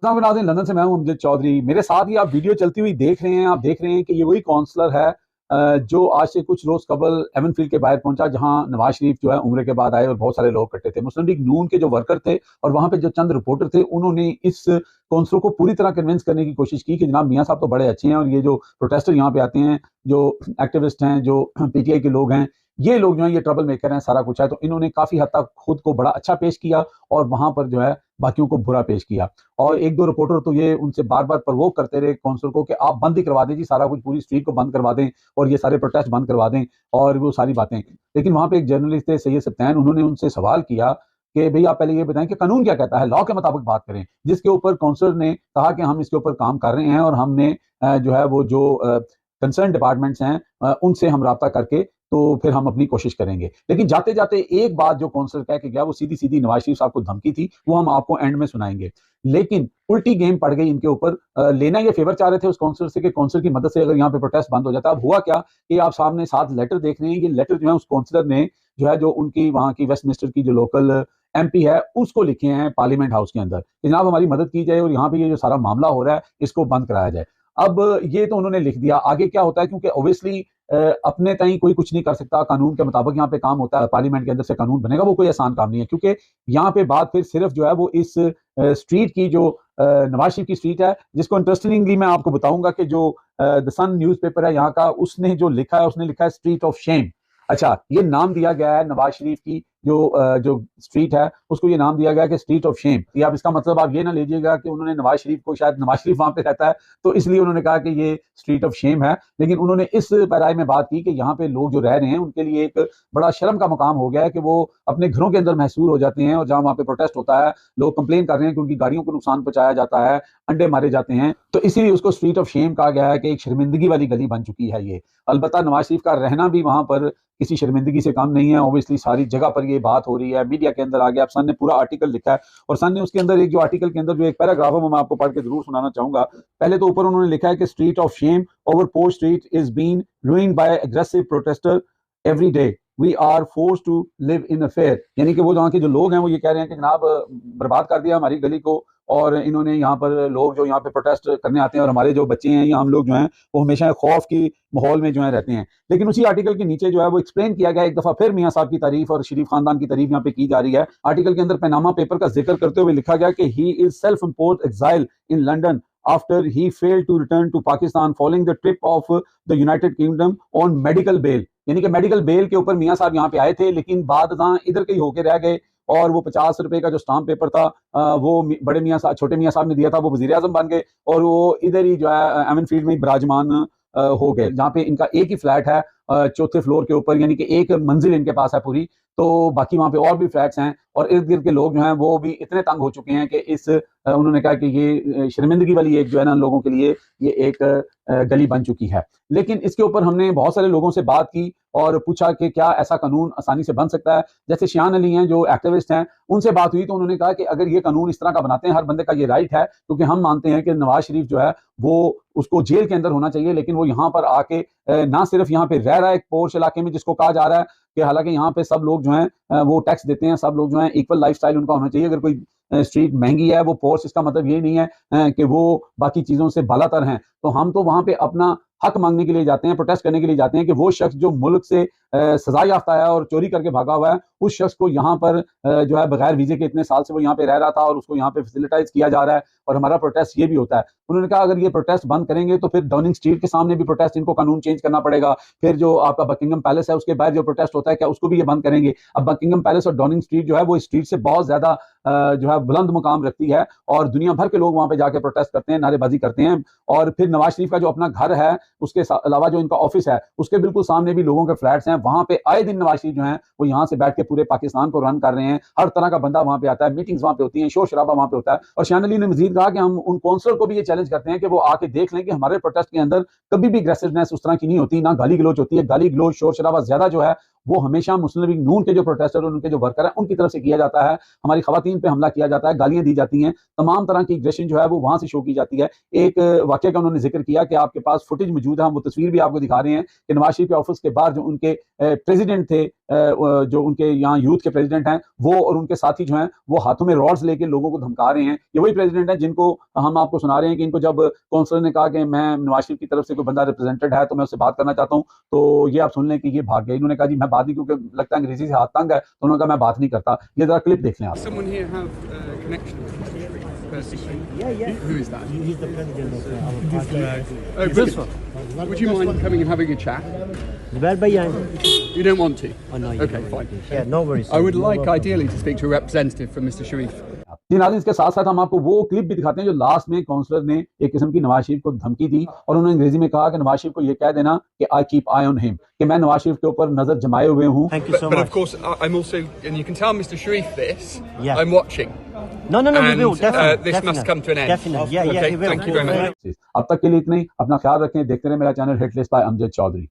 नाज़रीन, लंदन से मैं हूं अमजद चौधरी। मेरे साथ ही आप वीडियो चलती हुई देख रहे हैं। आप देख रहे हैं कि ये वही काउंसलर है जो आज से कुछ रोज कबल एवनफील्ड के बाहर पहुंचा, जहां नवाज शरीफ जो है उम्रे के बाद आए और बहुत सारे लोग इकट्ठे थे। मुस्लिम लीग नून के जो वर्कर थे और वहां पे जो चंद रिपोर्टर थे, उन्होंने इस काउंसलर को पूरी तरह कन्विंस करने की कोशिश की कि जनाब मियाँ साहब तो बड़े अच्छे हैं और ये जो प्रोटेस्टर यहाँ पे आते हैं, जो एक्टिविस्ट हैं, जो पीटीआई के लोग हैं, ये लोग जो है ये ट्रबल मेकर हैं, सारा कुछ है। तो इन्होंने काफी हद तक खुद को बड़ा अच्छा पेश किया और वहां पर जो है बाकियों को बुरा पेश किया। और एक दो रिपोर्टर तो ये उनसे बार बार प्रवोक करते रहे काउंसिल को कि आप बंद ही करवा दें जी, सारा कुछ, पूरी स्ट्रीट को बंद करवा दें और ये सारे प्रोटेस्ट बंद करवा दें और वो सारी बातें। लेकिन वहां पे एक जर्नलिस्ट थे सैयद सब्तैन, उन्होंने उनसे सवाल किया कि भाई आप पहले ये बताएं कि कानून क्या कहता है, लॉ के मुताबिक बात करें। जिसके ऊपर काउंसलर ने कहा कि हम इसके ऊपर काम कर रहे हैं और हमने जो है वो जो कंसर्न डिपार्टमेंट्स हैं उनसे हम राब्ता करके तो फिर हम अपनी कोशिश करेंगे। लेकिन जाते जाते एक बात जो काउंसलर कह के गया वो सीधी सीधी नवाज शरीफ साहब को धमकी थी, वो हम आपको एंड में सुनाएंगे। लेकिन उल्टी गेम पड़ गई इनके ऊपर। लेना ये फेवर चाह रहे थे उस काउंसलर से कि काउंसलर की मदद से अगर यहाँ पे प्रोटेस्ट बंद हो जाता। अब हुआ क्या कि आप सामने साथ लेटर देख रहे हैं। ये लेटर जो है उस काउंसलर ने जो है जो उनकी वहां की वेस्टमिनिस्टर की जो लोकल एमपी है उसको लिखे हैं पार्लियामेंट हाउस के अंदर कि जनाब हमारी मदद की जाए और यहाँ पे ये जो सारा मामला हो रहा है इसको बंद कराया जाए। अब ये तो उन्होंने लिख दिया, आगे क्या होता है, क्योंकि ऑब्वियसली अपने तई कोई कुछ नहीं कर सकता, कानून के मुताबिक यहाँ पे काम होता है, पार्लियामेंट के अंदर से कानून बनेगा, वो कोई आसान काम नहीं है। क्योंकि यहाँ पे बात फिर सिर्फ जो है वो इस स्ट्रीट की जो नवाज शरीफ की स्ट्रीट है, जिसको इंटरेस्टिंगली मैं आपको बताऊंगा कि जो द सन न्यूज़पेपर है यहाँ का, उसने जो लिखा है उसने लिखा है स्ट्रीट ऑफ शेम। अच्छा, ये नाम दिया गया है नवाज शरीफ की जो स्ट्रीट है उसको ये नाम दिया गया कि स्ट्रीट ऑफ शेम। ये आप इसका मतलब आप ये ना लीजिएगा कि उन्होंने नवाज शरीफ को, शायद नवाज शरीफ वहां पे रहता है तो इसलिए उन्होंने कहा कि ये स्ट्रीट ऑफ शेम है। लेकिन उन्होंने इस पैराए में बात की कि यहाँ पे लोग जो रह रहे हैं उनके लिए एक बड़ा शर्म का मकाम हो गया है कि वो अपने घरों के अंदर महसूर हो जाते हैं और जहाँ वहाँ पे प्रोटेस्ट होता है लोग कंप्लेन कर रहे हैं कि उनकी गाड़ियों को नुकसान पहुंचाया जाता है, अंडे मारे जाते हैं। तो इसीलिए उसको स्ट्रीट ऑफ शेम कहा गया है कि एक शर्मिंदगी वाली गली बन चुकी है ये। अलबत्ता नवाज शरीफ का रहना भी वहां पर किसी शर्मिंदगी से कम नहीं है। ऑब्वियसली सारी जगह पर ये बात हो रही है, मीडिया के अंदर आ गया। अब सन ने पूरा आर्टिकल लिखा है और सन ने उसके अंदर एक जो आर्टिकल के अंदर जो एक पैराग्राफ है वो मैं आपको पढ़ के जरूर सुनाना चाहूंगा। पहले तो ऊपर उन्होंने लिखा है कि street of shame over port street is been ruined by aggressive protester every day, we are force to live in a fear. यानी कि वो वहाँ के जो लोग हैं वो ये कह रहे हैं कि जनाब बर्बाद कर दिया हमारी गली को और इन्होंने यहाँ पर लोग जो यहाँ पे प्रोटेस्ट करने आते हैं और हमारे जो बच्चे हैं या हम लोग जो हैं वो हमेशा खौफ की माहौल में जो है रहते हैं। लेकिन उसी आर्टिकल के नीचे जो है वो एक्सप्लेन किया गया एक दफा फिर मियाँ साहब की तारीफ और शरीफ खानदान की तारीफ यहाँ पे की जा रही है। आर्टिकल के अंदर पनामा पेपर का जिक्र करते हुए लिखा गया कि he is self imposed exile in London after he failed to return to Pakistan following the trip of the United Kingdom on medical bail। यानी कि मेडिकल बेल के ऊपर मियाँ साहब यहाँ पे आए थे लेकिन बाद इधर के ही होके रह गए और वो 50 रुपए का जो स्टाम्प पेपर था वो बड़े मियाँ साहब, छोटे मियाँ साहब ने दिया था, वो वजीर आजम बन गए और वो इधर ही जो है एमन फील्ड में ही विराजमान हो गए, जहाँ पे इनका एक ही फ्लैट है चौथे फ्लोर के ऊपर, यानी कि एक मंजिल इनके पास है पूरी। तो बाकी वहाँ पे और भी फ्लैट्स हैं और इर्द गिर्द के लोग जो हैं वो भी इतने तंग हो चुके हैं कि इस उन्होंने कहा कि ये शर्मिंदगी वाली एक जो है ना लोगों के लिए ये एक गली बन चुकी है। लेकिन इसके ऊपर हमने बहुत सारे लोगों से बात की और पूछा कि क्या ऐसा कानून आसानी से बन सकता है। जैसे शियान अली हैं जो एक्टिविस्ट हैं, उनसे बात हुई तो उन्होंने कहा कि अगर ये कानून इस तरह का बनाते हैं, हर बंदे का ये राइट है, क्योंकि हम मानते हैं कि नवाज शरीफ जो है वो उसको जेल के अंदर होना चाहिए, लेकिन वो यहाँ पर आके ना सिर्फ यहाँ पे रह रहा है एक पोर्श इलाके में जिसको कहा जा रहा है कि हालांकि यहाँ पे सब लोग जो हैं वो टैक्स देते हैं, सब लोग जो हैं इक्वल लाइफस्टाइल उनका होना चाहिए। अगर कोई स्ट्रीट महंगी है वो पोर्श, इसका मतलब ये नहीं है कि वो बाकी चीजों से बालातर हैं। तो हम तो वहां पे अपना हक मांगने के लिए जाते हैं, प्रोटेस्ट करने के लिए जाते हैं कि वो शख्स जो मुल्क से सजा याफ्ता है और चोरी करके भागा हुआ है, उस शख्स को यहाँ पर जो है बगैर वीजे के इतने साल से वो यहाँ पे रह रहा था और उसको यहाँ पे फैसिलिटाइज किया जा रहा है और हमारा प्रोटेस्ट ये भी होता है। उन्होंने कहा अगर ये प्रोटेस्ट बंद करेंगे तो फिर डाउनिंग स्ट्रीट के सामने भी प्रोटेस्ट, इनको कानून चेंज करना पड़ेगा। फिर जो आपका बकिंगम पैलेस है उसके बाहर जो प्रोटेस्ट होता है क्या उसको भी ये बंद करेंगे। अब बकिंगम पैलेस और डाउनिंग स्ट्रीट जो है वो स्ट्रीट से बहुत ज्यादा जो है बुलंद मुकाम रखती है और दुनिया भर के लोग वहां पे जाके प्रोटेस्ट करते हैं, नारेबाजी करते हैं। और फिर नवाज शरीफ का जो अपना घर है उसके अलावा जो इनका ऑफिस है उसके बिल्कुल सामने भी लोगों के फ्लैट्स हैं, वहां पे आए दिन नवाज शरीफ जो है वो यहाँ से बैठ के पूरे पाकिस्तान को रन कर रहे हैं। हर तरह का बंदा वहां पे आता है, मीटिंग्स वहां पे होती हैं, शोर शराबा वहां पे होता है। और शान अली ने मजीद कहा कि हम उन काउंसलर को भी ये चैलेंज करते हैं कि वो आके देख लें कि हमारे प्रोटेस्ट के अंदर कभी भी अग्रेसिवनेस उस तरह की नहीं होती, ना गाली गलोच होती है। गाली गलोच शोर शराबा ज्यादा जो है वो हमेशा मुस्लिम लीग नून के जो प्रोटेस्टर और उनके जो वर्कर हैं उनकी तरफ से किया जाता है। हमारी खवातीन पे हमला किया जाता है, गालियां दी जाती हैं, तमाम तरह की एग्रेशन जो है वो वहां से शो की जाती है। एक वाकये का उन्होंने जिक्र किया कि आपके पास फुटेज मौजूद है, हम वो तस्वीर भी आपको दिखा रहे हैं कि नवाज शरीफ के ऑफिस के बाहर जो उनके प्रेसिडेंट थे, जो उनके यहाँ यूथ के प्रेसिडेंट हैं, वो और उनके साथी जो हैं वो हाथों में रॉड्स लेके लोगों को धमका रहे हैं। ये वही प्रेसिडेंट हैं जिनको हम आपको सुना रहे हैं कि इनको जब काउंसलर ने कहा कि मैं नवाज शरीफ की तरफ से कोई बंदा रिप्रेजेंटेड है तो मैं उससे बात करना चाहता हूँ, तो ये आप सुन लें कि ये भाग गए। इन्होंने कहा जी मैं बात नहीं, क्योंकि लगता है अंग्रेजी से हाथ तंग है, तो उन्होंने कहा मैं बात नहीं करता। ये जरा क्लिप देख लें आप। Who is that? He's the president of our party. Oh, brilliant. Would you mind coming and having a chat? Zubair bhai aaye. You don't want to? Oh no. Okay, fine. Yeah, no worries. I would like ideally to speak to a representative from Mr. Sharif. जी नाज़रीन, इसके साथ साथ हम आपको वो clip भी दिखाते हैं जो लास्ट में काउंसलर ने एक किस्म की नवाज शरीफ को धमकी दी और उन्होंने अंग्रेजी में कहा कि नवाज शरीफ को ये कह देना कि I keep I on him, कि मैं नवाज शरीफ के ऊपर नजर जमाए हुए हूँ। Thank you so But much. of course, I'm also, and you can tell Mr. Sharif this. Yeah. I'm watching. No, we And, will definitely. this definitely. must come to an end. Definitely. Yeah, Okay, it will. thank you very much. अब तक के लिए इतना ही। अपना ख्याल रखें, देखते रहे मेरा channel hit list by Amjad Chaudhary.